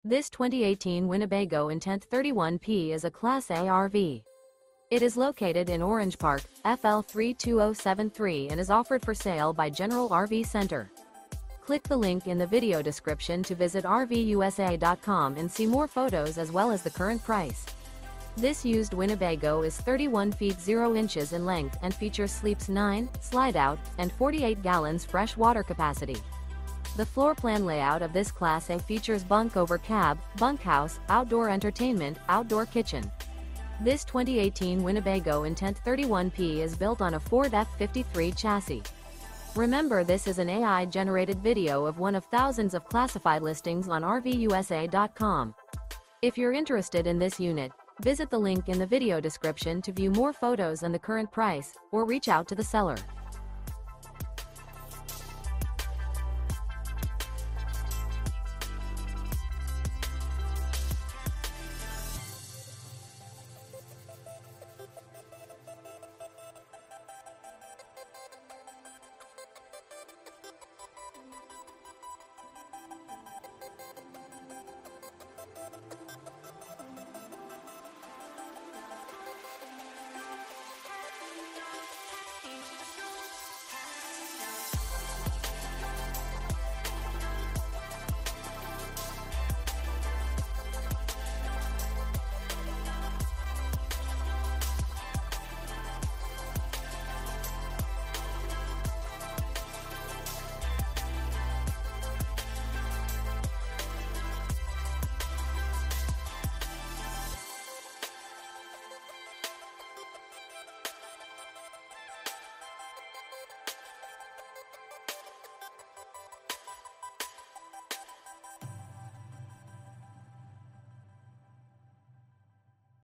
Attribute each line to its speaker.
Speaker 1: This 2018 Winnebago Intent 31P is a Class A RV. It is located in Orange Park, FL 32073 and is offered for sale by General RV Center. Click the link in the video description to visit RVUSA.com and see more photos as well as the current price. This used Winnebago is 31 feet 0 inches in length and features sleeps 9, slide-out, and 48 gallons fresh water capacity. The floor plan layout of this Class A features bunk over cab, bunkhouse, outdoor entertainment, outdoor kitchen. This 2018 Winnebago Intent 31P is built on a Ford F-53 chassis. Remember, this is an AI-generated video of one of thousands of classified listings on RVUSA.com. If you're interested in this unit, visit the link in the video description to view more photos and the current price, or reach out to the seller.